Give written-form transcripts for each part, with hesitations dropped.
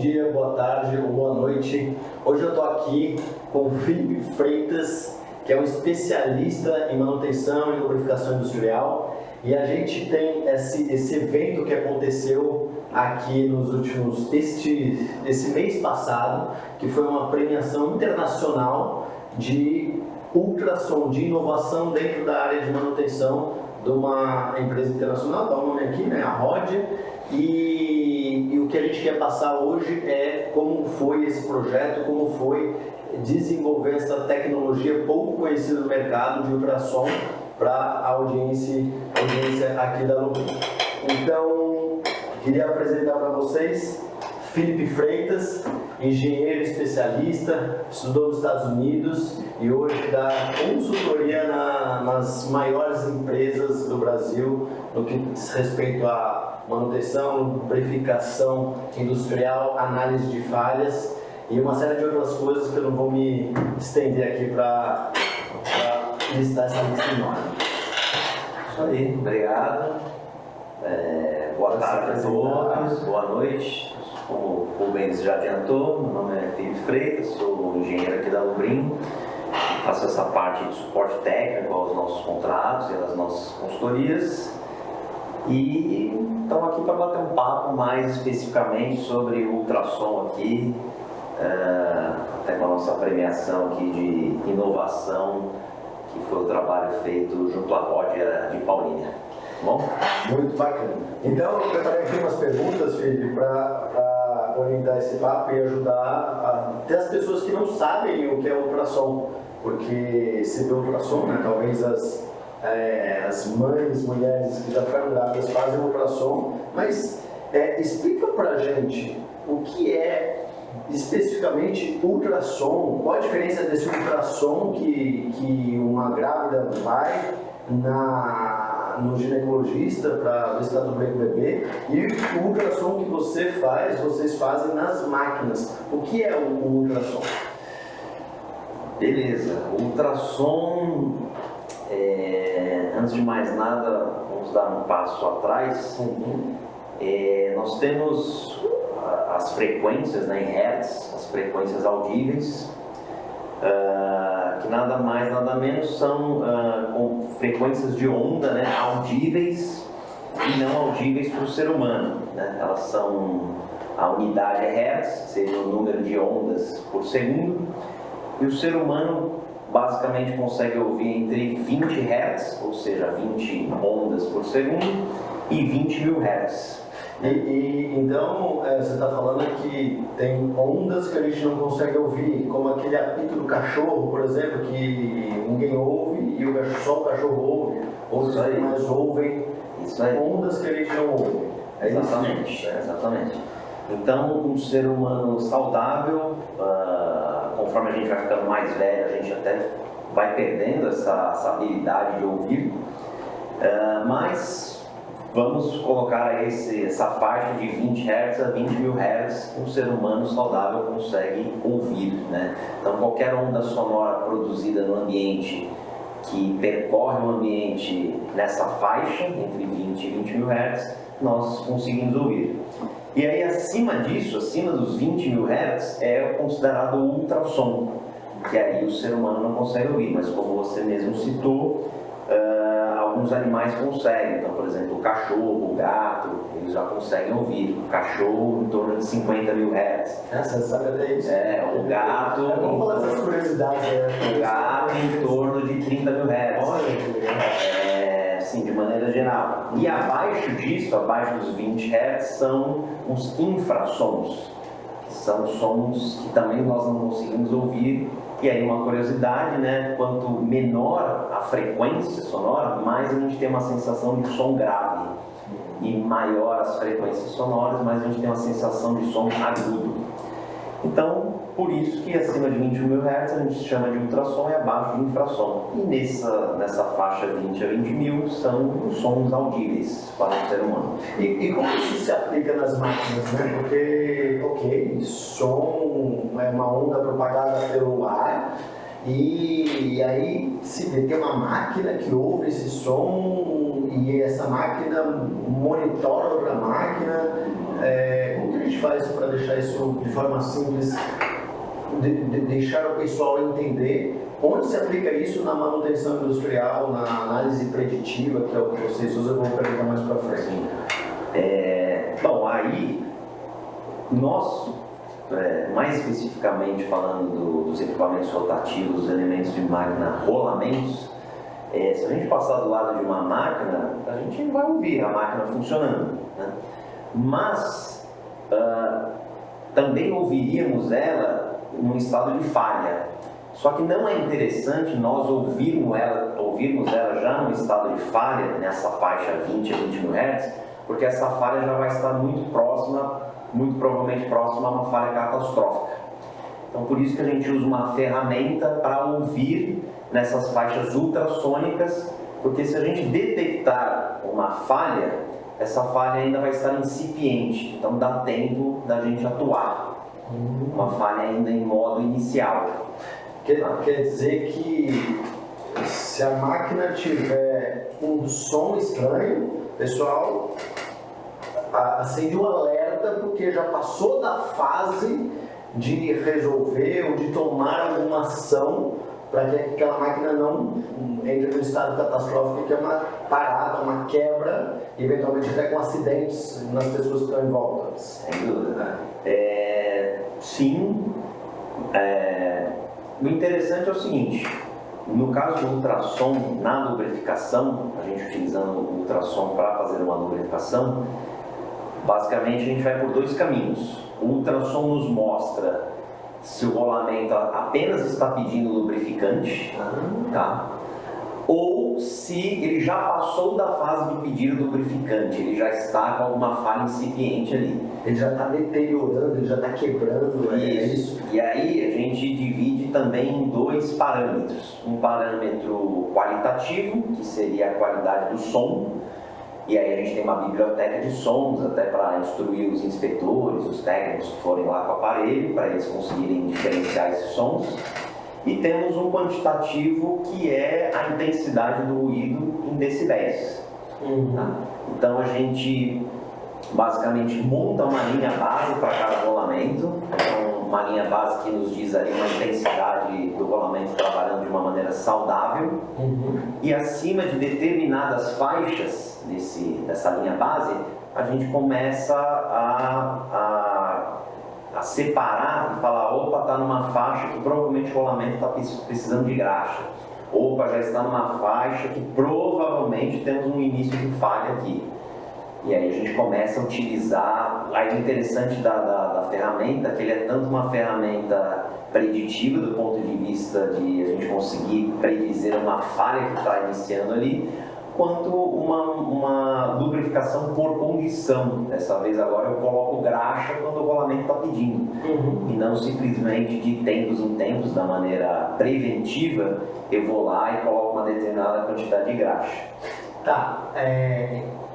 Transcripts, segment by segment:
dia, boa tarde ou boa noite. Hoje eu estou aqui com o Felipe Freitas, que é um especialista em manutenção e lubrificação industrial, e a gente tem esse evento que aconteceu aqui nos últimos, esse mês passado, que foi uma premiação internacional de ultrassom, de inovação dentro da área de manutenção de uma empresa internacional, dá o nome aqui, né, a ROD, e o que a gente quer passar hoje é como foi esse projeto, como foi desenvolver essa tecnologia pouco conhecida no mercado de ultrassom para a audiência aqui da Lubrin. Então, queria apresentar para vocês Felipe Freitas, engenheiro especialista, estudou nos Estados Unidos e hoje dá consultoria nas maiores empresas do Brasil no que diz respeito à manutenção, lubrificação industrial, análise de falhas e uma série de outras coisas que eu não vou me estender aqui para listar essa lista enorme. Isso aí, obrigado. Boa tarde a todos, boa noite. Como o Rubens já adiantou, meu nome é Felipe Freitas, sou engenheiro aqui da Lubrin, faço essa parte de suporte técnico aos nossos contratos e às nossas consultorias e estamos aqui para bater um papo mais especificamente sobre o ultrassom aqui, até com a nossa premiação aqui de inovação, que foi o trabalho feito junto à ROD de Paulínia. Bom? Muito bacana. Então, eu preparei aqui umas perguntas, Felipe, para orientar esse papo e ajudar até as pessoas que não sabem o que é ultrassom, porque se vê ultrassom, né, talvez as mães, mulheres que já ficaram grávidas fazem ultrassom, mas explica pra gente o que é especificamente ultrassom, qual a diferença desse ultrassom que uma grávida vai no ginecologista para ver se está tudo bem com o bebê e o ultrassom que vocês fazem nas máquinas. O que é o ultrassom? Beleza, o ultrassom, antes de mais nada, vamos dar um passo atrás. Nós temos as frequências, né, em hertz, as frequências audíveis, que nada mais, nada menos são frequências de onda, né, audíveis e não audíveis para o ser humano, né? Elas são, a unidade é hertz, seria o número de ondas por segundo, e o ser humano basicamente consegue ouvir entre 20 hertz, ou seja, 20 ondas por segundo, e 20 mil hertz. Então, você está falando que tem ondas que a gente não consegue ouvir, como aquele apito do cachorro, por exemplo, que ninguém ouve e só o cachorro ouve, outros animais ouvem, ondas que a gente não ouve. Exatamente, exatamente. Então, um ser humano saudável, conforme a gente vai ficando mais velho, a gente até vai perdendo essa habilidade de ouvir, mas vamos colocar aí essa faixa de 20 Hz a 20 mil Hz, um ser humano saudável consegue ouvir, né? Então, qualquer onda sonora produzida no ambiente que percorre o ambiente nessa faixa, entre 20 e 20 mil Hz, nós conseguimos ouvir. E aí, acima disso, acima dos 20 mil Hz, é considerado ultrassom, que aí o ser humano não consegue ouvir, mas como você mesmo citou, alguns animais conseguem. Então, por exemplo, o cachorro, o gato, eles já conseguem ouvir. O cachorro em torno de 50 mil Hz. Você sabe até isso. O gato. Vamos falar dessas curiosidades. O gato em torno de 30 mil Hz. Olha que legal. Assim, de maneira geral. E abaixo disso, abaixo dos 20 Hz, são os infrassons, que são sons que também nós não conseguimos ouvir. E aí uma curiosidade, né? Quanto menor a frequência sonora, mais a gente tem uma sensação de som grave. E maior as frequências sonoras, mais a gente tem uma sensação de som agudo. Então, por isso que acima de 21 mil Hz a gente chama de ultrassom e abaixo de infrassom. E nessa faixa 20 a 20 mil são os sons audíveis para o ser humano. E como isso se aplica nas máquinas, né? Porque, som é uma onda propagada pelo ar E aí se vê, tem uma máquina que ouve esse som e essa máquina monitora outra máquina. Como que a gente faz para deixar isso de forma simples, deixar o pessoal entender onde se aplica isso na manutenção industrial, na análise preditiva, que é o que vocês usam, eu vou perguntar mais para frente. Bom, aí nós, mais especificamente falando dos equipamentos rotativos, dos elementos de máquina, rolamentos, se a gente passar do lado de uma máquina, a gente vai ouvir a máquina funcionando, né? Mas também ouviríamos ela num estado de falha. Só que não é interessante nós ouvirmos ela já no estado de falha, nessa faixa 20 a 20 mil Hz, porque essa falha já vai estar muito provavelmente próxima a uma falha catastrófica. Então, por isso que a gente usa uma ferramenta para ouvir nessas faixas ultrassônicas, porque se a gente detectar uma falha, essa falha ainda vai estar incipiente, então dá tempo da gente atuar. Uma falha ainda em modo inicial. Quer dizer que se a máquina tiver um som estranho, pessoal, acende um alerta porque já passou da fase de resolver ou de tomar alguma ação para que aquela máquina não entre no estado catastrófico, que é uma parada, uma quebra, eventualmente até com acidentes nas pessoas que estão em volta. Sem dúvida. Sim. O interessante é o seguinte: no caso do ultrassom na lubrificação, a gente utilizando o ultrassom para fazer uma lubrificação, basicamente a gente vai por dois caminhos. O ultrassom nos mostra se o rolamento apenas está pedindo lubrificante, tá? Ou se ele já passou da fase de pedir lubrificante, ele já está com alguma falha incipiente ali. Ele já está deteriorando, ele já está quebrando, isso. E aí a gente divide também em dois parâmetros. Um parâmetro qualitativo, que seria a qualidade do som, e aí a gente tem uma biblioteca de sons até para instruir os inspetores, os técnicos que forem lá com o aparelho, para eles conseguirem diferenciar esses sons. E temos um quantitativo que é a intensidade do ruído em decibéis. Tá? Então a gente basicamente monta uma linha base para cada rolamento, então, uma linha base que nos diz ali uma intensidade do rolamento trabalhando de uma maneira saudável, e acima de determinadas faixas dessa linha base, a gente começa a separar e falar: opa, está numa faixa que provavelmente o rolamento está precisando de graxa, opa, já está numa faixa que provavelmente temos um início de falha aqui. E aí a gente começa a utilizar. Aí o interessante da ferramenta é que ele é tanto uma ferramenta preditiva do ponto de vista de a gente conseguir predizer uma falha que está iniciando ali, quanto uma lubrificação por condição. Dessa vez agora eu coloco graxa quando o rolamento está pedindo, e não simplesmente de tempos em tempos, da maneira preventiva, eu vou lá e coloco uma determinada quantidade de graxa. Tá,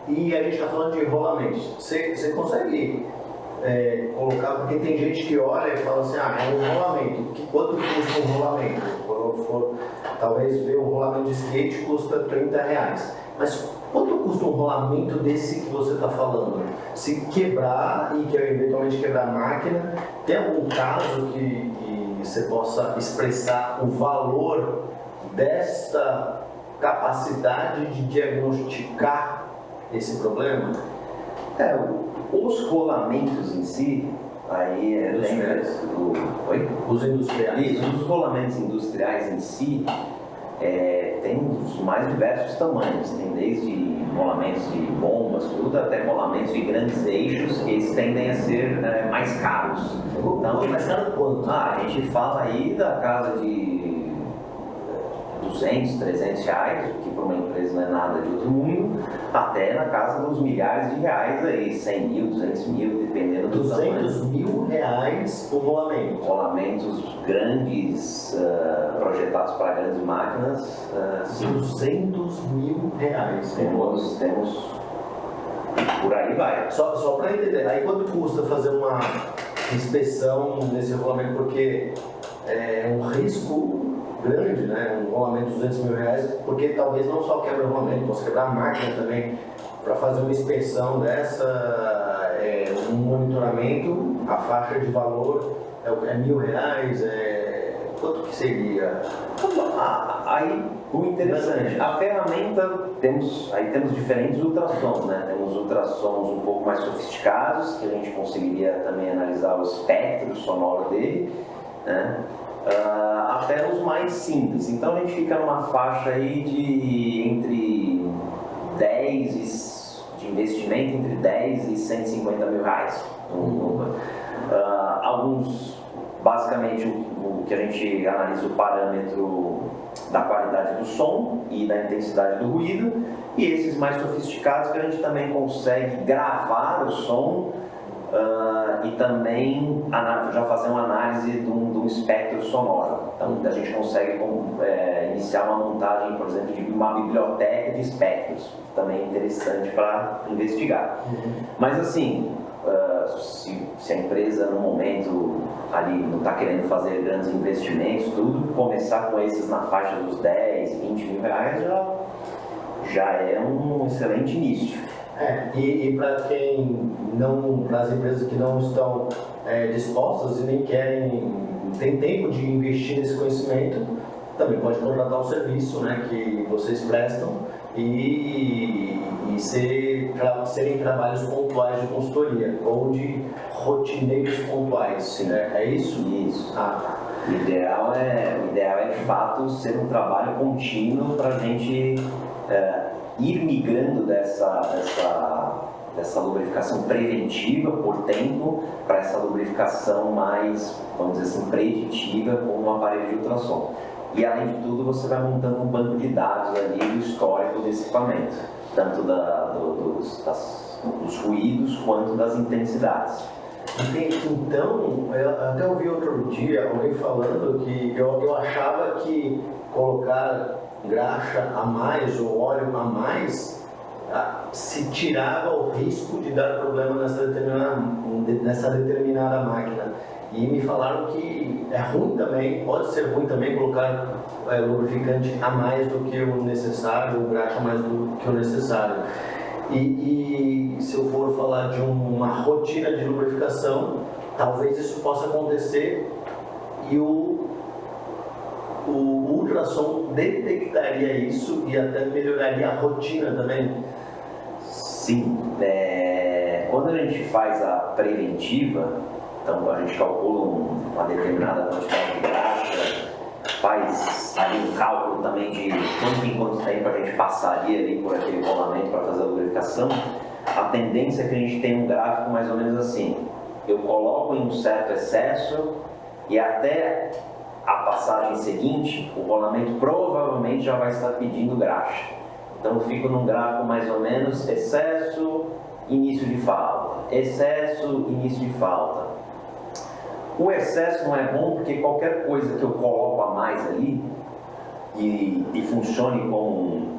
e a gente está falando de rolamentos. Você consegue colocar, porque tem gente que olha e fala assim: é um rolamento, quanto custa um rolamento? Quando for talvez ver um rolamento de skate custa R$30. Mas quanto custa um rolamento desse que você está falando? Se quebrar e que eventualmente quebrar a máquina, tem algum caso que você possa expressar o valor desta capacidade de diagnosticar esse problema? Os rolamentos em si, aí os industriais. Isso, os rolamentos industriais em si tem os mais diversos tamanhos. Tem desde rolamentos de bombas, tudo, até rolamentos de grandes eixos, que eles tendem a ser mais caros. Então, mais caro quanto? A gente fala aí da casa de R$200, R$300, que para uma empresa não é nada de outro mundo, até na casa dos milhares de reais aí, 100 mil, 200 mil, dependendo do tamanho. R$200 mil o rolamento. Rolamentos grandes, projetados para grandes máquinas. R$200 mil. Temos, por aí vai. Só para entender, aí quanto custa fazer uma inspeção nesse rolamento? Porque é um risco grande, né? Um rolamento de 200 mil reais, porque talvez não só quebra o rolamento, possa quebrar a máquina também. Para fazer uma inspeção dessa, um monitoramento, a faixa de valor é R$ 1.000, quanto que seria? Aí o interessante, a ferramenta, temos diferentes ultrassons, né? Temos ultrassons um pouco mais sofisticados, que a gente conseguiria também analisar o espectro sonoro dele, né? Até os mais simples. Então a gente fica numa faixa aí de entre 10 de investimento entre 10 e 150 mil reais. Alguns, basicamente, o que a gente analisa o parâmetro da qualidade do som e da intensidade do ruído, e esses mais sofisticados que a gente também consegue gravar o som e também já fazer uma análise de um espectro sonoro. Então a gente consegue iniciar uma montagem, por exemplo, de uma biblioteca de espectros, também é interessante para investigar. Mas assim, se a empresa no momento ali não está querendo fazer grandes investimentos, tudo, começar com esses na faixa dos 10, 20 mil reais já é um excelente início. E para para as empresas que não estão dispostas e nem tem tempo de investir nesse conhecimento, também pode contratar o serviço, né, que vocês prestam e serem trabalhos pontuais de consultoria ou de rotineiros pontuais. Sim. É isso? Isso. O ideal é de fato ser um trabalho contínuo para a gente ir migrando dessa lubrificação preventiva por tempo para essa lubrificação mais, vamos dizer assim, preditiva com um aparelho de ultrassom. E além de tudo, você vai montando um banco de dados ali do histórico desse equipamento, tanto dos ruídos quanto das intensidades. Então, eu até ouvi outro dia alguém falando que eu achava que colocar graxa a mais ou óleo a mais se tirava o risco de dar problema nessa determinada máquina. E me falaram que é ruim também, pode ser ruim também colocar lubrificante a mais do que o necessário, ou graxa a mais do que o necessário. E se eu for falar de uma rotina de lubrificação, talvez isso possa acontecer e o ultrassom detectaria isso e até melhoraria a rotina também? Sim, quando a gente faz a preventiva, então a gente calcula uma determinada quantidade de graxa, faz ali um cálculo também de quanto tempo a gente passaria ali por aquele rolamento para fazer a lubrificação. A tendência é que a gente tenha um gráfico mais ou menos assim: eu coloco em um certo excesso e até a passagem seguinte, o rolamento provavelmente já vai estar pedindo graxa. Então eu fico num gráfico mais ou menos excesso, início de falta, excesso, início de falta. O excesso não é bom porque qualquer coisa que eu coloco a mais ali e funcione como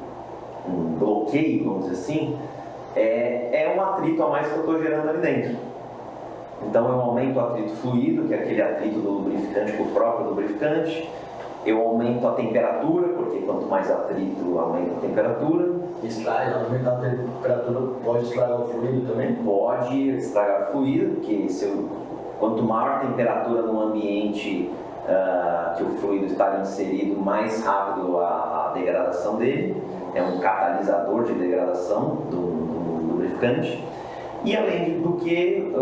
um bloqueio, vamos dizer assim, é um atrito a mais que eu estou gerando ali dentro. Então eu aumento o atrito fluido, que é aquele atrito do lubrificante com o próprio lubrificante. Eu aumento a temperatura, porque quanto mais atrito, aumenta a temperatura. Aumentar a temperatura pode estragar o fluido também? Pode estragar o fluido, porque quanto maior a temperatura no ambiente que o fluido está inserido, mais rápido a degradação dele. É um catalisador de degradação do lubrificante. E além do que,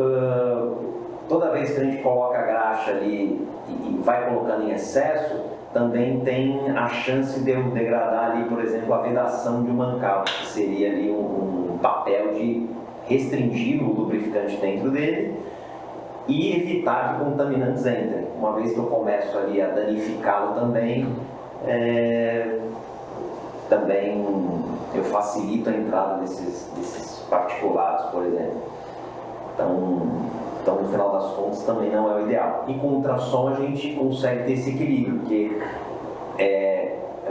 toda vez que a gente coloca a graxa ali e vai colocando em excesso, também tem a chance de eu degradar ali, por exemplo, a vedação de um mancal, que seria ali um papel de restringir o lubrificante dentro dele e evitar que contaminantes entrem. Uma vez que eu começo ali a danificá-lo também eu facilito a entrada desses particulados, por exemplo. Então, no final das contas, também não é o ideal. E com o ultrassom a gente consegue ter esse equilíbrio, porque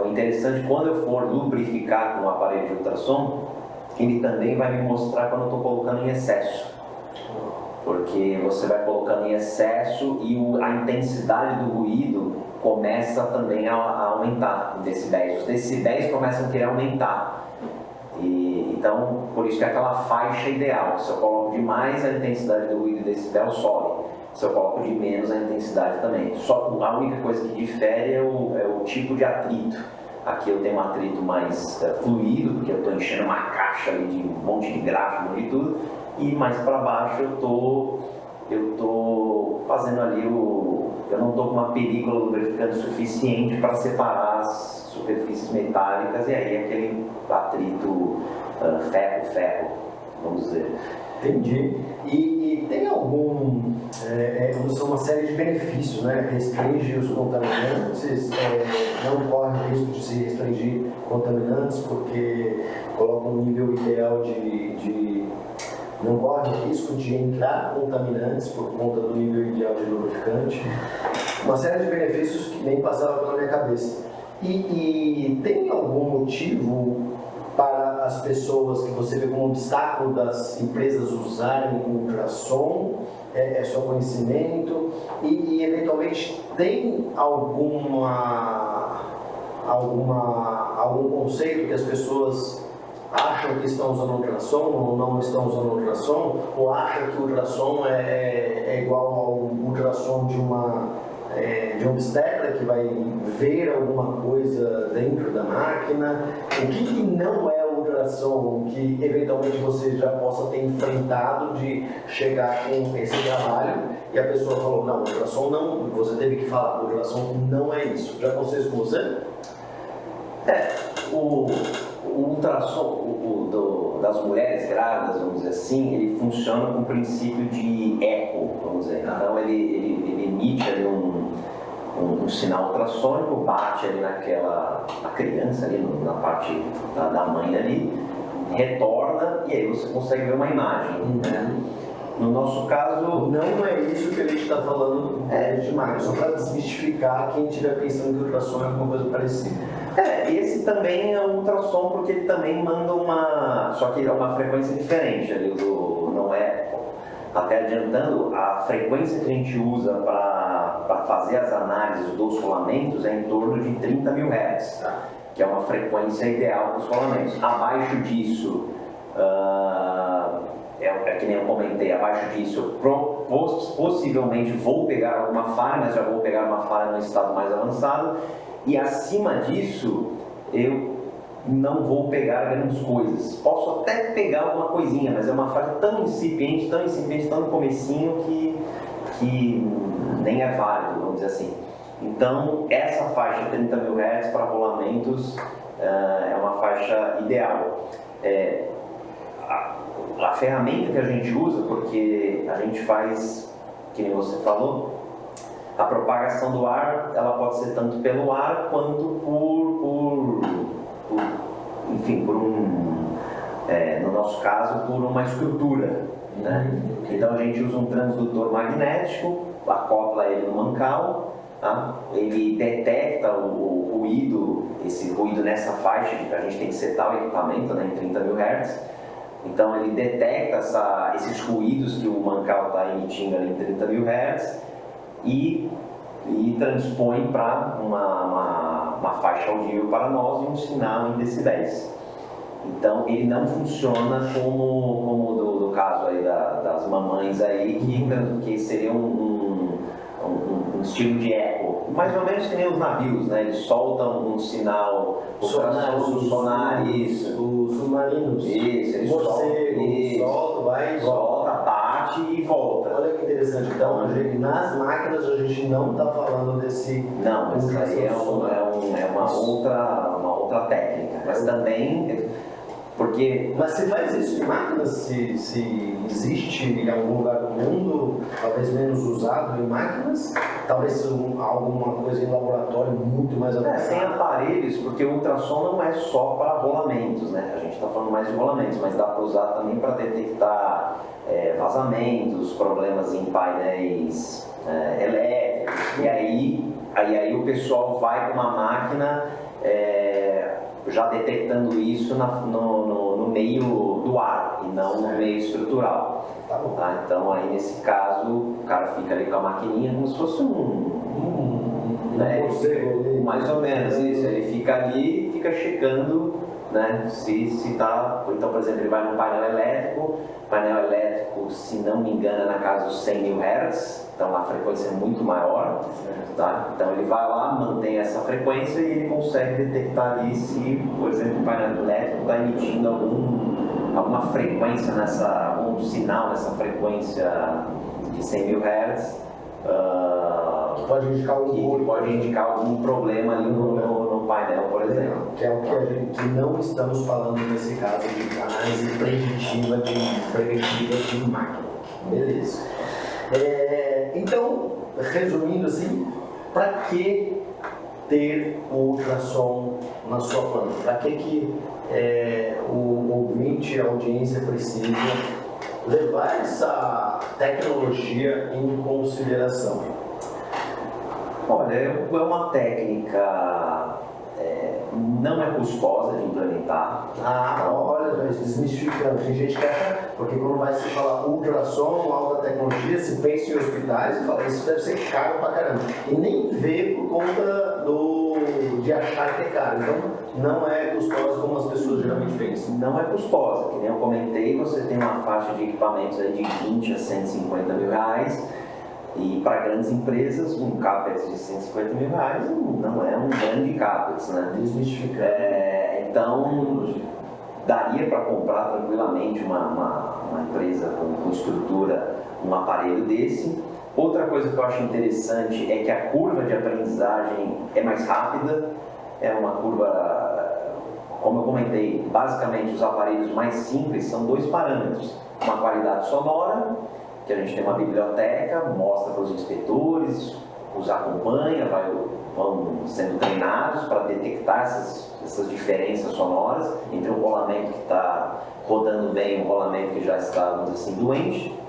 o interessante, quando eu for lubrificar com o aparelho de ultrassom, ele também vai me mostrar quando eu estou colocando em excesso. Porque você vai colocando em excesso e a intensidade do ruído começa também a aumentar em decibéis. Os decibéis começam a querer aumentar. Então, por isso que é aquela faixa ideal. Se eu coloco demais, a intensidade do ruído de decibel sobe. Se eu coloco de menos, a intensidade também. Só a única coisa que difere é o tipo de atrito. Aqui eu tenho um atrito mais fluido, porque eu estou enchendo uma caixa ali de um monte de grafo, um monte de tudo. E mais para baixo eu tô fazendo ali eu não estou com uma película lubrificante suficiente para separar as superfícies metálicas, e aí aquele atrito ferro-ferro, vamos dizer. Entendi. E tem uma série de benefícios, né? Restringe os contaminantes, não corre o risco de se restringir contaminantes, porque coloca um nível ideal não corre o risco de entrar contaminantes por conta do nível ideal de lubrificante. Uma série de benefícios que nem passava pela minha cabeça. E tem algum motivo para as pessoas que você vê como obstáculo das empresas usarem ultrassom? É só conhecimento? E eventualmente tem algum conceito que as pessoas acham que estão usando ultrassom ou não estão usando ultrassom, ou acham que o ultrassom é igual ao ultrassom de um obstetra que vai ver alguma coisa dentro da máquina? O que não é o ultrassom que eventualmente você já possa ter enfrentado de chegar com esse trabalho e a pessoa falou, não, o ultrassom não, você teve que falar, o ultrassom não é isso. Já aconteceu isso com você? O ultrassom das mulheres grávidas, vamos dizer assim, ele funciona com o princípio de eco, vamos dizer. Então ele emite ali um sinal ultrassônico, bate ali na criança, ali na parte da mãe ali, retorna e aí você consegue ver uma imagem. Né? No nosso caso... Não é isso que a gente está falando de imagem, só para desmistificar quem estiver pensando que o ultrassom é alguma coisa parecida. Esse também é um ultrassom porque ele também manda só que é uma frequência diferente ali não é, até adiantando, a frequência que a gente usa para fazer as análises dos rolamentos é em torno de 30 mil Hz, que é uma frequência ideal para os rolamentos. Abaixo disso, é que nem eu comentei, abaixo disso possivelmente vou pegar alguma falha, mas já vou pegar uma falha no estado mais avançado. E acima disso, eu não vou pegar grandes coisas. Posso até pegar alguma coisinha, mas é uma falha tão incipiente, tão no comecinho que nem é válido, vamos dizer assim. Então, essa faixa de 30 mil Hz para rolamentos é uma faixa ideal. A ferramenta que a gente usa, porque a gente faz, que nem você falou, a propagação do ar, ela pode ser tanto pelo ar quanto no nosso caso, por uma estrutura, né? Então a gente usa um transdutor magnético, acopla ele no mancal, tá? Ele detecta o ruído, esse ruído nessa faixa, que a gente tem que setar o equipamento, né, em 30 mil Hz. Então ele detecta esses ruídos que o mancal está emitindo ali em 30 mil Hz e transpõe para uma faixa audível para nós e um sinal em decibéis. Então ele não funciona como do caso aí das mamães aí, que seria um estilo de eco, mais ou menos que nem os navios, né? Eles soltam um sinal, sonar, os submarinos, isso, eles solta, bate e volta. Olha que interessante. Então, nas máquinas a gente não está falando desse... Não, isso aí é uma outra técnica, mas também... Mas se faz isso em máquinas, se existe em algum lugar do mundo, talvez menos usado em máquinas, talvez alguma coisa em laboratório muito mais avançada. Tem aparelhos, porque o ultrassom não é só para rolamentos, né? A gente está falando mais de rolamentos, mas dá para usar também para detectar vazamentos, problemas em painéis elétricos. E aí o pessoal vai com uma máquina já detectando isso no meio do ar e não no meio estrutural. Tá? Então aí nesse caso o cara fica ali com a maquininha como se fosse um né? morcego, Mais ou menos isso, ele fica ali, fica checando, né, se tá, então por exemplo ele vai no painel elétrico, se não me engano é na casa dos 100 mil Hz, então a frequência é muito maior, tá? Então ele vai lá, mantém essa frequência e ele consegue detectar ali se, por exemplo, o painel elétrico está emitindo alguma frequência algum sinal nessa frequência de 100 mil Hz, que pode indicar algum problema ali no painel, por exemplo. Que é o que não estamos falando nesse caso de análise preventiva de máquina. Beleza. Então, resumindo assim, para que ter o ultrassom na sua planta? Para que o ouvinte, a audiência precisa levar essa tecnologia em consideração? Olha, é uma técnica, não é custosa de implementar. Olha, desmistificando. Tem gente que acha, porque quando vai se falar ultrassom, alta tecnologia, se pensa em hospitais e fala, isso deve ser caro pra caramba. E nem vê por conta de achar que é caro. Então, não é custosa como as pessoas geralmente pensam. Não é custosa, que nem eu comentei, você tem uma faixa de equipamentos aí de 20 a 150 mil reais. E para grandes empresas, um CAPEX de 150 mil reais não é um grande CAPEX, né? Então, daria para comprar tranquilamente uma empresa com estrutura, um aparelho desse. Outra coisa que eu acho interessante é que a curva de aprendizagem é mais rápida, é uma curva, como eu comentei, basicamente os aparelhos mais simples são 2 parâmetros, uma qualidade sonora, que a gente tem uma biblioteca, mostra para os inspetores, os acompanha, vão sendo treinados para detectar essas diferenças sonoras entre um rolamento que está rodando bem e um rolamento que já está, vamos dizer assim, doente.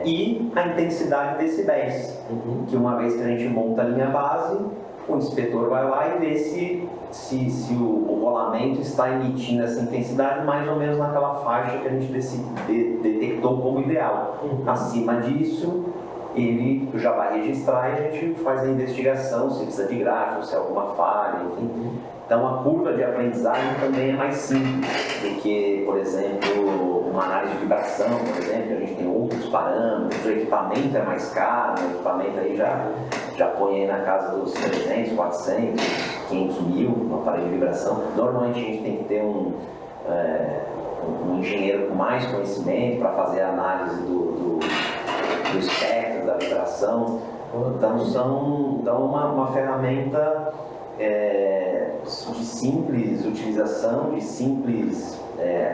E a intensidade de decibéis, que uma vez que a gente monta a linha base, o inspetor vai lá e vê se o rolamento está emitindo essa intensidade mais ou menos naquela faixa que a gente detectou como ideal. Acima disso, ele já vai registrar e a gente faz a investigação, se precisa de gráfico, se há alguma falha, enfim. Então a curva de aprendizagem também é mais simples do que, por exemplo, uma análise de vibração, por exemplo, que a gente tem outros parâmetros, o equipamento é mais caro, o equipamento aí já põe aí na casa dos 300, 400, 500 mil no aparelho de vibração. Normalmente a gente tem que ter um engenheiro com mais conhecimento para fazer a análise do espectro, da vibração. Então são uma ferramenta de simples utilização, de simples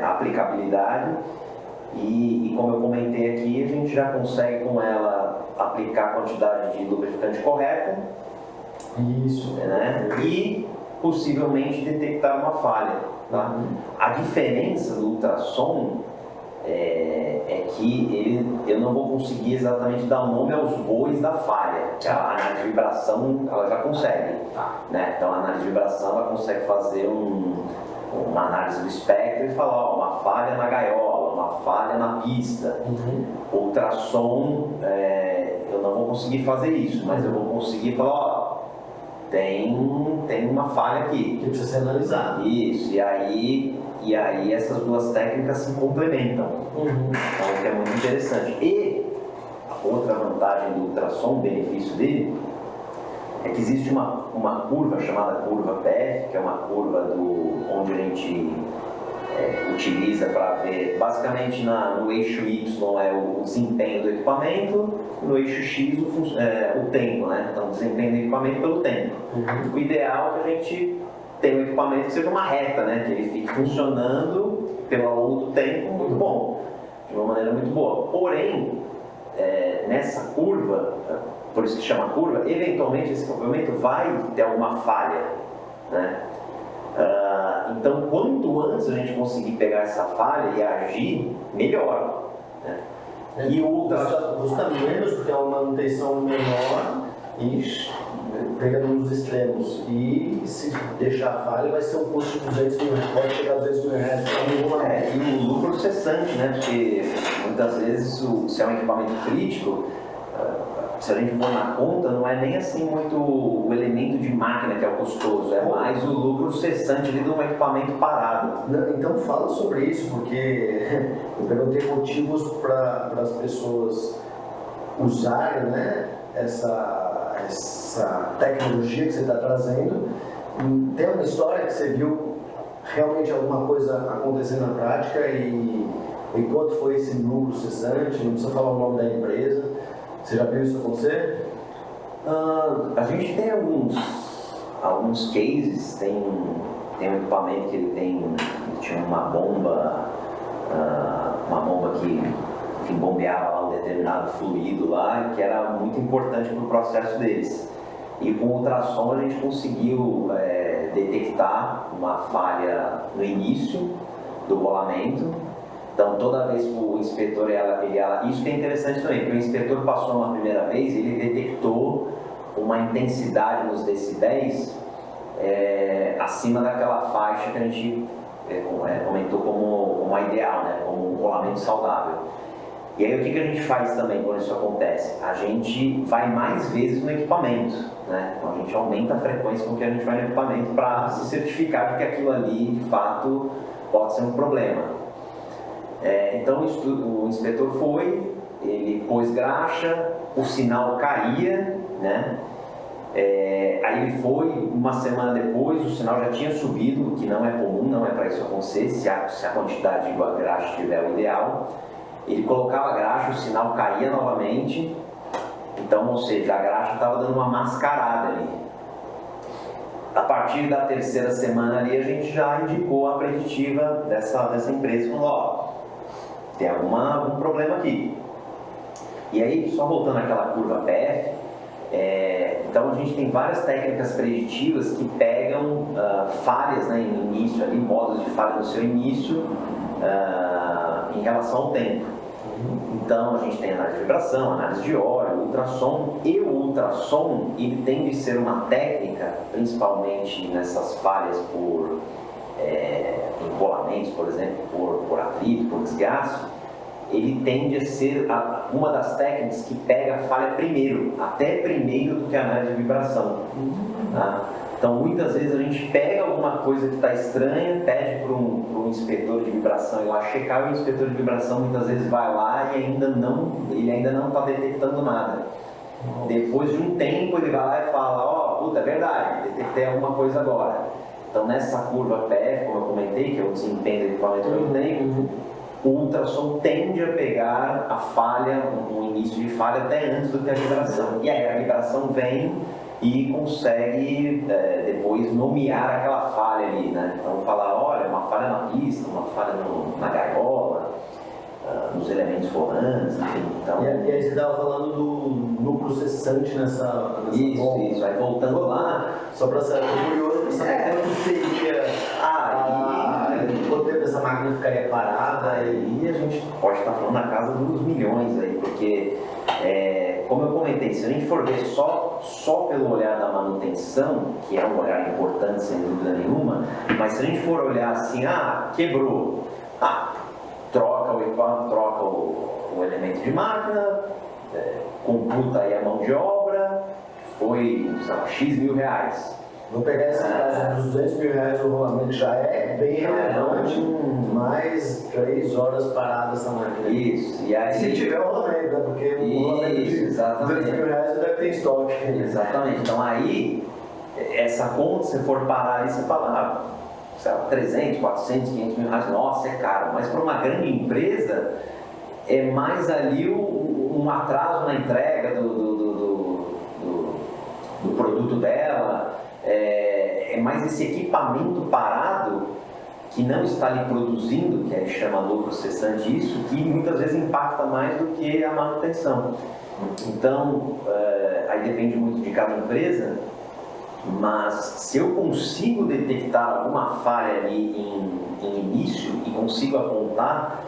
aplicabilidade e como eu comentei aqui, a gente já consegue com ela aplicar a quantidade de lubrificante correta. Isso. Né? E possivelmente detectar uma falha. Tá? A diferença do ultrassom é que eu não vou conseguir exatamente dar o nome aos bois da falha, que a análise de vibração ela já consegue. Né? Então a análise de vibração ela consegue fazer uma análise do espectro e falar uma falha na gaiola, uma falha na pista. Ultrassom, eu não vou conseguir fazer isso, mas eu vou conseguir falar, tem uma falha aqui. Que precisa ser analisada. Isso, e aí essas duas técnicas se complementam. Então, o que é muito interessante. E a outra vantagem do ultrassom, o benefício dele, é que existe uma curva chamada curva PF, que é uma curva onde a gente utiliza para ver, basicamente no eixo Y é o desempenho do equipamento, no eixo X o tempo, né? Então, o desempenho do equipamento pelo tempo. O ideal é que a gente tenha um equipamento que seja uma reta, né? Que ele fique funcionando pelo longo do tempo muito bom, de uma maneira muito boa. Porém, nessa curva, por isso que chama curva, eventualmente esse equipamento vai ter alguma falha, né? Então, quanto antes a gente conseguir pegar essa falha e agir, melhor. Né? E o ultrassom custa menos porque é uma manutenção menor e pegando nos extremos. E se deixar a falha, vai ser um custo de 200 mil reais, pode chegar a 200 mil reais para e um lucro cessante, né? Porque muitas vezes, se é um equipamento crítico, se a gente for na conta, não é nem assim muito o elemento de máquina que é o custoso, é mais o lucro cessante ali de um equipamento parado. Então fala sobre isso, porque eu perguntei motivos para as pessoas usarem, né, essa tecnologia que você está trazendo. Tem uma história que você viu realmente alguma coisa acontecendo na prática e quanto foi esse lucro cessante? Não precisa falar o nome da empresa. Você já viu isso acontecer? A gente tem alguns cases, tem um equipamento que ele tinha uma bomba que, enfim, bombeava lá um determinado fluido lá, que era muito importante para o processo deles. E com o ultrassom a gente conseguiu detectar uma falha no início do rolamento. Então, toda vez que o inspetor, isso que é interessante também, porque o inspetor passou uma primeira vez, ele detectou uma intensidade nos decibéis acima daquela faixa que a gente comentou como a ideal, né? Como um rolamento saudável. E aí o que a gente faz também quando isso acontece? A gente vai mais vezes no equipamento, né? Então a gente aumenta a frequência com que a gente vai no equipamento para se certificar de que aquilo ali, de fato, pode ser um problema. Então o inspetor foi, ele pôs graxa, o sinal caía, né? Aí ele foi, uma semana depois o sinal já tinha subido, o que não é comum, não é para isso acontecer, se a quantidade de graxa estiver o ideal. Ele colocava a graxa, o sinal caía novamente, então, ou seja, a graxa estava dando uma mascarada ali. A partir da terceira semana ali, a gente já indicou a preditiva dessa empresa, falou, ó, tem algum problema aqui. E aí, só voltando àquela curva PF, então a gente tem várias técnicas preditivas que pegam falhas, né, no início, ali, modos de falha no seu início, em relação ao tempo. Então a gente tem análise de vibração, análise de óleo, ultrassom, e o ultrassom ele tem de ser uma técnica, principalmente nessas falhas por encolamentos, por exemplo, por atrito, por desgaste, ele tende a ser uma das técnicas que pega a falha primeiro, até primeiro do que a análise de vibração. Tá? Então, muitas vezes a gente pega alguma coisa que está estranha, pede para um inspetor de vibração ir lá checar, e o inspetor de vibração muitas vezes vai lá e ele ainda não está detectando nada. Depois de um tempo ele vai lá e fala, ó, puta, é verdade, detectei alguma coisa agora. Então, nessa curva PF, como eu comentei, que é o desempenho do equipamento que eu tenho, o ultrassom tende a pegar a falha, um início de falha até antes do que a vibração. E aí a vibração vem e consegue depois nomear aquela falha ali, né? Então falar, olha, uma falha na pista, uma falha na gaiola, nos elementos rolantes, enfim. Então, e aí você estava falando do lucro cessante nessa bomba. Isso, aí voltando lá, só para saber, curioso para saber quanto seria quanto tempo essa máquina ficaria parada. Aí a gente pode estar falando na casa dos milhões aí, porque como eu comentei, se a gente for ver só pelo olhar da manutenção, que é um olhar importante sem dúvida nenhuma, mas se a gente for olhar assim, quebrou, troca o elemento de máquina, computa aí a mão de obra, foi, sei lá, X mil reais. Vou pegar esse caso dos 200 mil reais, o rolamento já é bem relevante, mais 3 horas paradas na máquina. Isso, e aí... Se tiver o rolamento, né? Porque o rolamento de 200 mil reais deve ter estoque. Exatamente, então aí, essa conta, se for parar ali, você fala, sei lá, 300, 400, 500 mil reais, nossa, é caro, mas para uma grande empresa, é mais ali um atraso na entrega do produto dela, é mais esse equipamento parado que não está ali produzindo, que a gente chama lucro cessante, isso que muitas vezes impacta mais do que a manutenção. Então, aí depende muito de cada empresa, mas se eu consigo detectar alguma falha ali em início e consigo apontar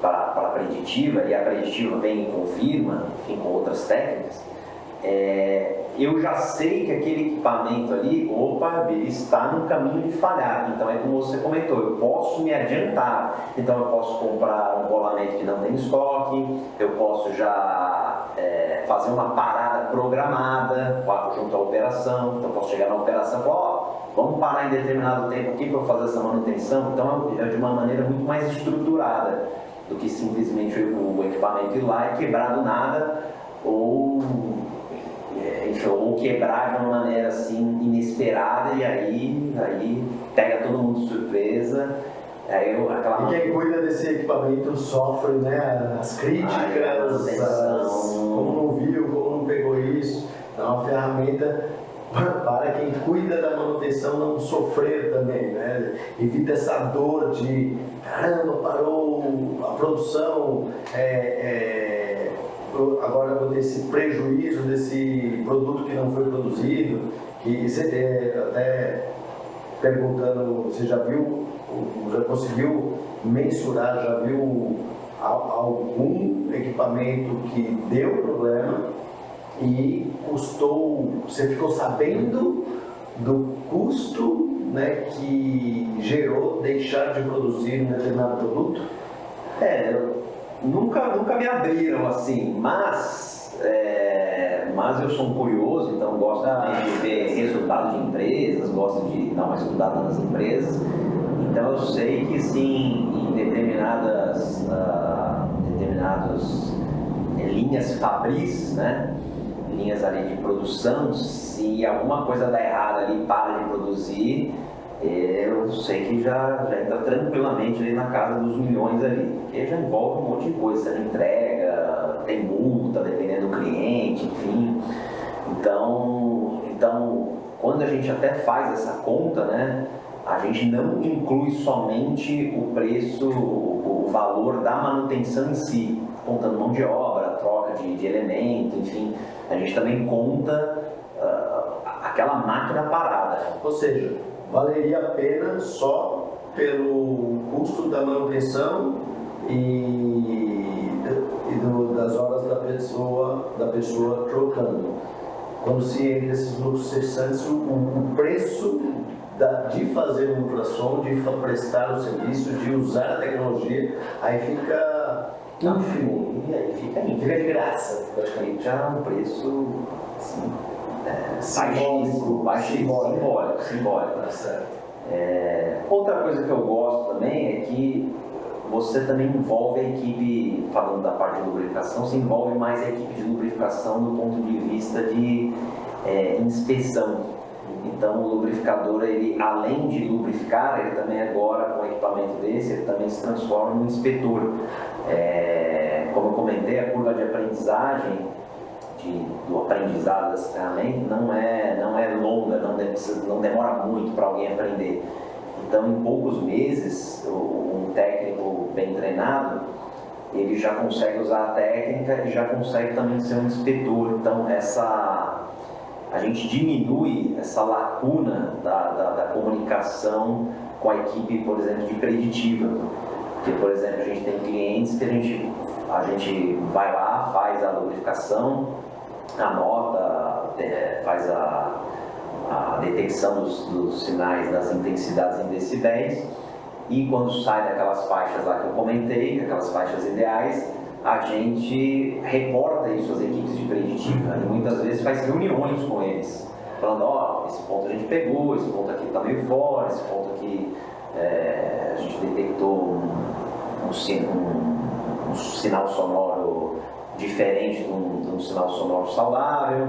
para a preditiva, e a preditiva vem e confirma, enfim, com outras técnicas, eu já sei que aquele equipamento ali, ele está no caminho de falhar. Então é como você comentou, eu posso me adiantar. Então eu posso comprar um rolamento que não tem estoque, eu posso já fazer uma parada programada junto à operação. Então eu posso chegar na operação e falar, vamos parar em determinado tempo aqui para fazer essa manutenção. Então é de uma maneira muito mais estruturada do que simplesmente o equipamento ir lá e quebrar do nada ou quebrar de uma maneira assim inesperada e aí pega todo mundo de surpresa. E quem cuida desse equipamento sofre, né, as críticas, como não viu, como não pegou isso. Então é uma ferramenta para quem cuida da manutenção não sofrer também, né? Evita essa dor de caramba, parou a produção, agora vou ter esse prejuízo desse produto que não foi produzido. Que você até perguntando, você já conseguiu mensurar, já viu algum equipamento que deu problema e você ficou sabendo do custo, né, que gerou deixar de produzir um determinado produto? Nunca me abriram assim, mas eu sou um curioso, então gosto também de ver resultados de empresas, gosto de dar uma estudada nas empresas. Então eu sei que sim, em determinadas linhas fabris, né? Linhas ali de produção, se alguma coisa dá errado ali, para de produzir, eu sei que já entra tranquilamente ali na casa dos milhões ali, porque já envolve um monte de coisa, você não entrega, tem multa dependendo do cliente, enfim. Então quando a gente até faz essa conta, né, a gente não inclui somente o preço, o valor da manutenção em si, contando mão de obra, troca de elemento, enfim, a gente também conta aquela máquina parada. Ou seja, valeria a pena só pelo custo da manutenção das horas da pessoa trocando. Quando se entra esses lucros cessantes, o preço de fazer um ultrassom, de prestar o serviço, de usar a tecnologia, aí fica ínfimo, fica de graça, praticamente. Já é um preço assim, simbólico. Tá certo. Outra coisa que eu gosto também é que você também envolve a equipe, falando da parte de lubrificação, você envolve mais a equipe de lubrificação do ponto de vista de inspeção. Então o lubrificador, ele além de lubrificar, ele também agora com o equipamento desse, ele também se transforma no inspetor. Como eu comentei, a curva de aprendizagem, do aprendizado dessa ferramenta não é longa, não demora muito para alguém aprender. Então em poucos meses, um técnico bem treinado, ele já consegue usar a técnica e já consegue também ser um inspetor. Então a gente diminui essa lacuna da comunicação com a equipe, por exemplo, de preditiva. Porque, por exemplo, a gente tem clientes que a gente vai lá, faz a lubrificação, anota, faz a detecção dos sinais, das intensidades em decibéis, e quando sai daquelas faixas lá que eu comentei, aquelas faixas ideais, a gente reporta isso às equipes de preditiva e muitas vezes faz reuniões com eles, falando, esse ponto a gente pegou, esse ponto aqui está meio fora, esse ponto aqui a gente detectou um sinal sonoro diferente de um sinal sonoro saudável,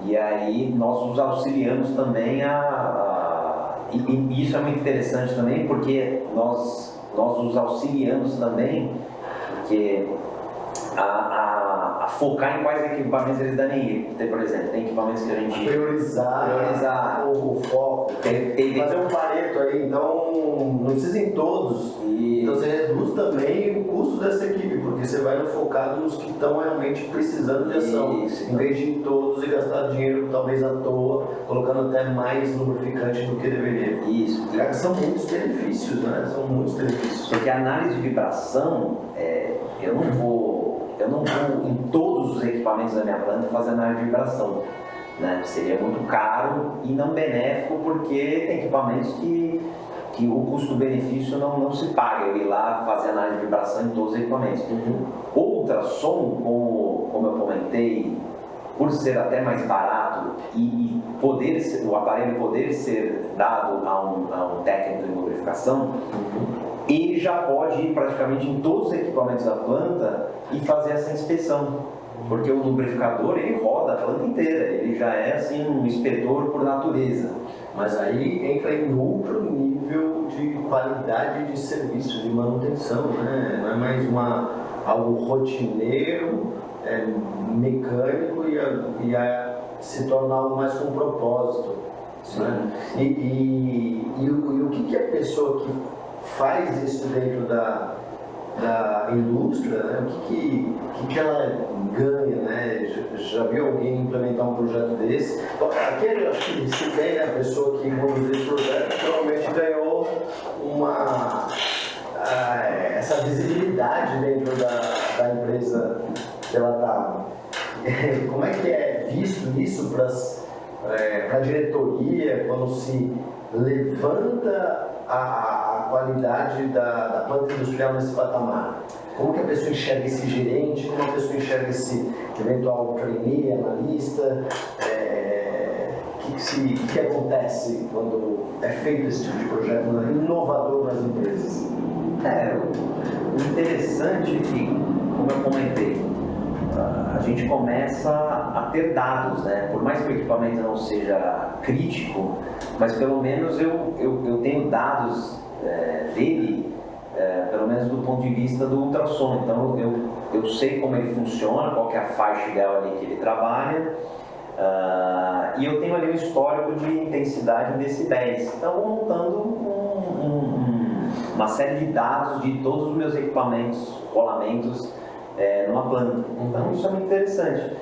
e aí nós os auxiliamos também e isso é muito interessante também, porque nós os auxiliamos também, porque a focar em quais equipamentos eles devem ir. Por exemplo, tem equipamentos que a gente priorizar o foco, fazer um pareto aí, então não precisa em todos, então você reduz também o custo dessa equipe, porque você vai focado nos que estão realmente precisando de ação, em vez de ir todos e gastar dinheiro talvez à toa, colocando até mais lubrificante do que deveria. Isso. Cara, são muitos benefícios, né? São muitos benefícios. Porque a análise de vibração, eu não vou eu não vou em todos os equipamentos da minha planta fazer análise de vibração, né? Seria muito caro e não benéfico, porque tem equipamentos que o custo-benefício não se paga, eu ir lá fazer análise de vibração em todos os equipamentos. O ultrassom, como eu comentei, por ser até mais barato e o aparelho poder ser dado a um técnico de lubrificação, ele já pode ir praticamente em todos os equipamentos da planta e fazer essa inspeção. Porque o lubrificador, ele roda a planta inteira, ele já é assim um inspetor por natureza. Mas aí entra em outro nível de qualidade de serviço, de manutenção, né? Não é mais algo rotineiro, mecânico e se tornar algo mais com propósito. Né? E o que a pessoa que faz isso dentro da indústria, né? O que ela ganha, né? Já viu alguém implementar um projeto desse? Aquele, acho que se tem, né? A pessoa que conduz esse projeto provavelmente ganhou essa visibilidade dentro da empresa que ela estava. Como é que é visto isso para a diretoria, quando se levanta a qualidade da planta industrial nesse patamar? Como que a pessoa enxerga esse gerente? Como a pessoa enxerga esse eventual trainee, analista? O que acontece quando é feito esse tipo de projeto inovador nas empresas? O interessante é que, como eu comentei, a gente começa a ter dados, né? Por mais que o equipamento não seja crítico, mas pelo menos eu tenho dados dele, pelo menos do ponto de vista do ultrassom. Então eu sei como ele funciona, qual que é a faixa ideal ali que ele trabalha, e eu tenho ali um histórico de intensidade em decibéis. Então vou montando uma série de dados de todos os meus equipamentos, rolamentos, numa planta. Então isso é muito interessante.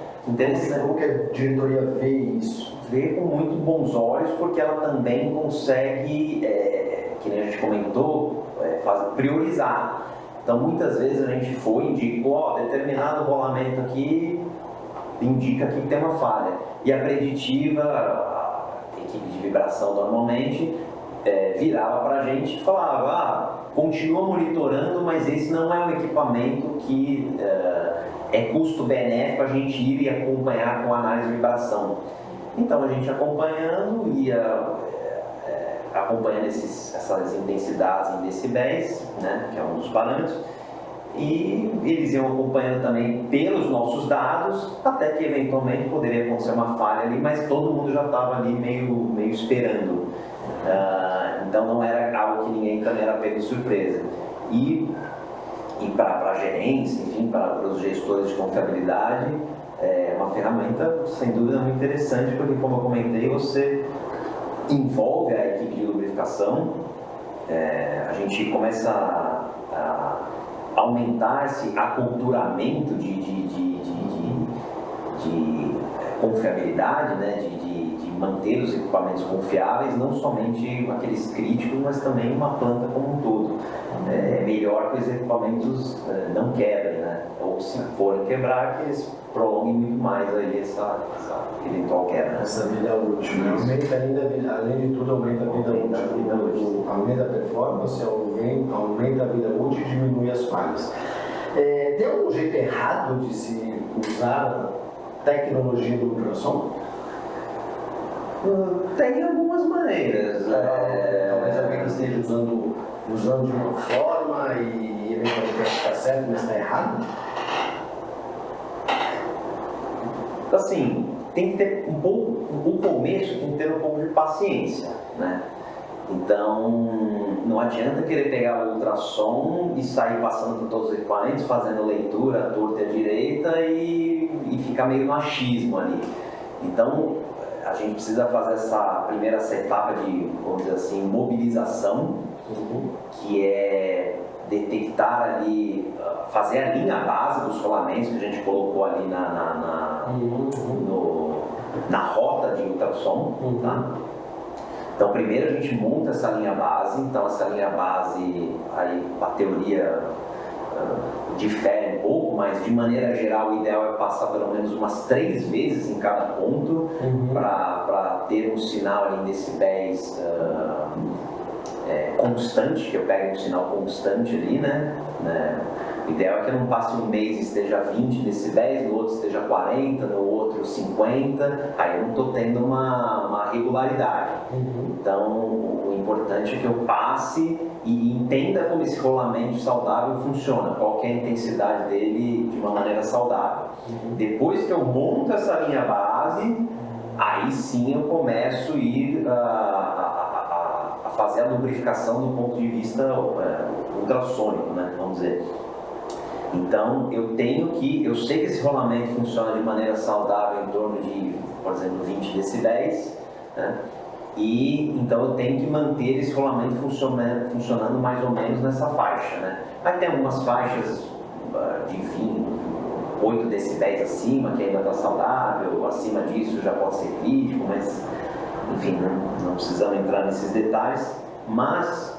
Como que a diretoria vê isso? Vê com muito bons olhos, porque ela também consegue, que nem a gente comentou, priorizar. Então muitas vezes a gente indicou, determinado rolamento aqui indica que tem uma falha. E a preditiva, a equipe de vibração normalmente, virava para a gente e falava, continua monitorando, mas esse não é um equipamento que é custo-benéfico a gente ir e acompanhar com análise de vibração. Então a gente acompanhando, ia acompanhando essas intensidades em decibéis, né, que é um dos parâmetros, e eles iam acompanhando também pelos nossos dados, até que eventualmente poderia acontecer uma falha ali, mas todo mundo já estava ali meio esperando. Então não era algo que ninguém também era pego de surpresa. E para a gerência, enfim, para os gestores de confiabilidade, é uma ferramenta sem dúvida muito interessante, porque, como eu comentei, você envolve a equipe de lubrificação, a gente começa a aumentar esse aculturamento de confiabilidade, né? de manter os equipamentos confiáveis, não somente aqueles críticos, mas também uma planta como um todo. É melhor que os equipamentos não quebrem, né? Ou se forem quebrar, que eles prolonguem muito mais aí essa eventual quebra. Essa vida útil, né? Aumenta ainda, além de tudo, aumenta a vida útil. Aumenta a performance, aumenta a vida útil e diminui as falhas. Tem algum jeito errado de se usar tecnologia do ultrassom? Tem algumas maneiras. Talvez alguém que esteja usando de uma forma e eventualmente está certo, mas está errado? Assim, tem que ter um pouco, o começo tem que ter um pouco de paciência, né? Então, não adianta querer pegar o ultrassom e sair passando por todos os equipamentos, fazendo leitura à torta e à direita e ficar meio no achismo ali. Então, a gente precisa fazer essa etapa de, vamos dizer assim, mobilização, que é detectar ali, fazer a linha base dos rolamentos que a gente colocou ali na rota de ultrassom, tá? Então primeiro a gente monta essa linha base, então essa linha base, aí a teoria difere um pouco, mas de maneira geral o ideal é passar pelo menos umas 3 vezes em cada ponto para ter um sinal ali em decibéis constante, que eu pegue um sinal constante ali, né? O ideal é que eu não passe um mês e esteja 20 decibéis, no outro esteja 40, no outro 50, aí eu não estou tendo uma regularidade. Então, o importante é que eu passe e entenda como esse rolamento saudável funciona, qual que é a intensidade dele de uma maneira saudável. Depois que eu monto essa linha base, aí sim eu começo a ir a fazer a lubrificação do ponto de vista ultrassônico, né, vamos dizer. Então, eu sei que esse rolamento funciona de maneira saudável em torno de, por exemplo, 20 decibéis, né? E então eu tenho que manter esse rolamento funcionando mais ou menos nessa faixa, né? Aí tem algumas faixas de 8 decibéis acima, que ainda está saudável, acima disso já pode ser crítico, mas enfim, não precisamos entrar nesses detalhes, mas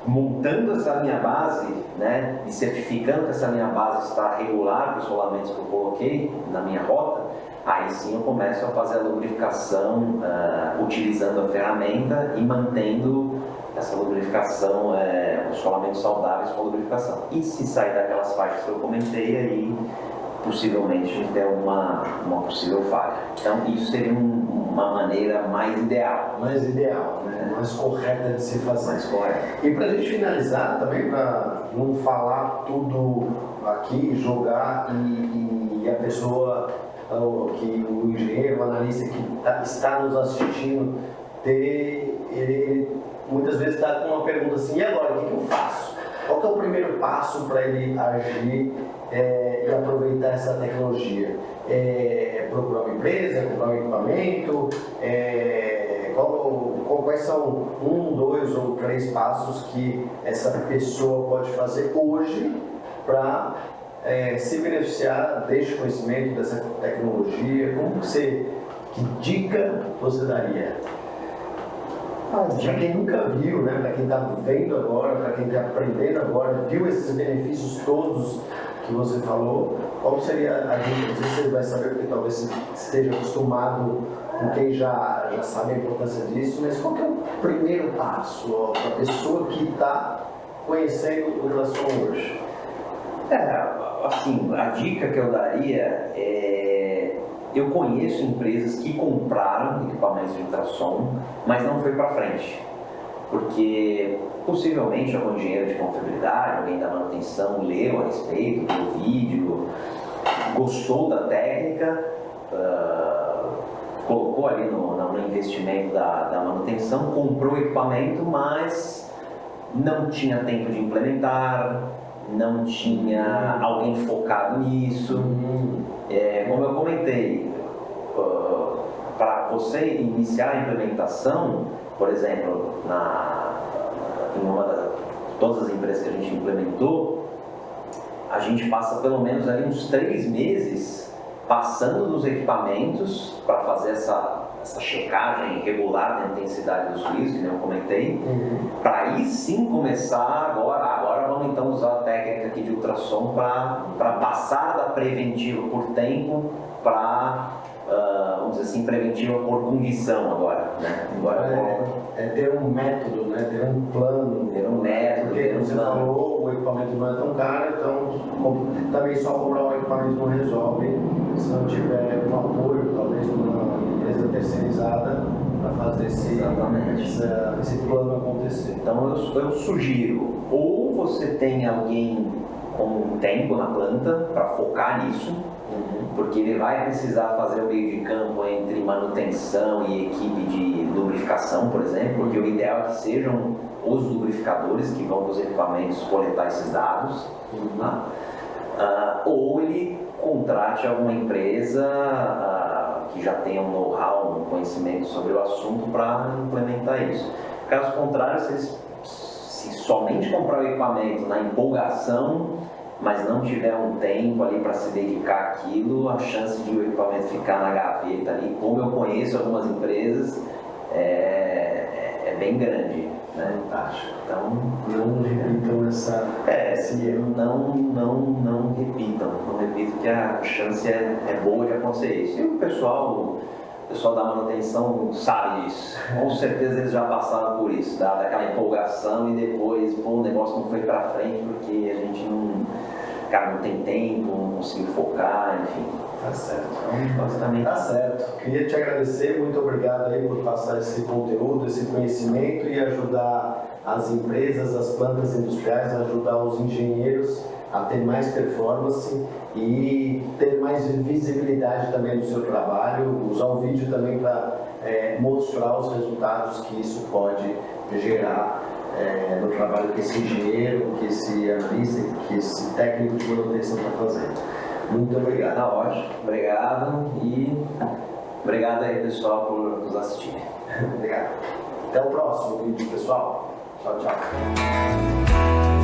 montando essa linha base, né, e certificando que essa linha base está regular com os rolamentos que eu coloquei na minha rota, aí sim eu começo a fazer a lubrificação utilizando a ferramenta e mantendo essa lubrificação, os rolamentos saudáveis com a lubrificação. E se sair daquelas faixas que eu comentei, aí possivelmente a gente tem uma possível falha. Então isso seria uma maneira mais ideal. Mais ideal, né? Mais correta de se fazer. Mais correta. E para a gente finalizar também, para não falar tudo aqui, jogar e a pessoa, o engenheiro, o analista que está nos assistindo, ele muitas vezes está com uma pergunta assim, e agora, o que eu faço? Qual que é o primeiro passo para ele agir e aproveitar essa tecnologia? Procurar uma empresa, comprar um equipamento? Quais são 1, 2 ou 3 passos que essa pessoa pode fazer hoje para se beneficiar deste conhecimento, dessa tecnologia? Que dica você daria? Para quem nunca viu, né? Para quem está vendo agora, para quem está aprendendo agora, viu esses benefícios todos que você falou, qual seria a dica? Não sei se você vai saber, porque talvez você esteja acostumado com quem já sabe a importância disso, mas qual que é o primeiro passo para a pessoa que está conhecendo o ultrassom hoje? Assim, a dica que eu daria eu conheço empresas que compraram equipamentos de ultrassom, mas não foi para frente, porque possivelmente algum engenheiro de confiabilidade, alguém da manutenção leu a respeito, viu o vídeo, gostou da técnica, colocou ali no investimento da manutenção, comprou o equipamento, mas não tinha tempo de implementar, não tinha alguém focado nisso. Como eu comentei, para você iniciar a implementação, por exemplo, em todas as empresas que a gente implementou, a gente passa pelo menos ali uns 3 meses passando nos equipamentos para fazer essa checagem regular da intensidade dos ruídos, que nem eu comentei, para aí sim começar agora vamos então usar a técnica aqui de ultrassom para passar da preventiva por tempo para, vamos dizer assim, preventiva por condição agora, né? Ter um método, né? Ter um plano. Ter um método, porque ter um você plano. falou, o equipamento não é tão caro, então também só comprar um equipamento não resolve se não tiver um apoio, talvez, de uma empresa terceirizada para fazer esse plano acontecer. Então eu sugiro, ou você tem alguém com tempo na planta para focar nisso, porque ele vai precisar fazer o meio de campo entre manutenção e equipe de lubrificação, por exemplo, porque o ideal é que sejam os lubrificadores que vão com os equipamentos coletar esses dados, tá? Ou ele contrate alguma empresa que já tenha um know-how, um conhecimento sobre o assunto para implementar isso. Caso contrário, se somente comprar o equipamento na empolgação, mas não tiver um tempo ali para se dedicar àquilo, a chance de o equipamento ficar na gaveta ali, como eu conheço algumas empresas, é bem grande, né? Fantástico. Então, Não repitam esse erro. não repitam, que a chance é boa de acontecer isso. E o pessoal da manutenção sabe disso. Com certeza eles já passaram por isso, daquela empolgação e depois, o negócio não foi para frente porque a gente não tem tempo, não conseguiu focar, enfim. Tá certo. Então, basicamente. Tá certo. Queria te agradecer, muito obrigado aí por passar esse conteúdo, esse conhecimento e ajudar as empresas, as plantas industriais, ajudar os engenheiros a ter mais performance e ter mais visibilidade também do seu trabalho, usar o vídeo também para mostrar os resultados que isso pode gerar no trabalho que esse engenheiro, que esse analista, que esse técnico de manutenção está fazendo. Muito obrigado. Tá ótimo, obrigado e obrigado aí pessoal por nos assistir. Obrigado. Até o próximo vídeo, pessoal. Tchau, tchau.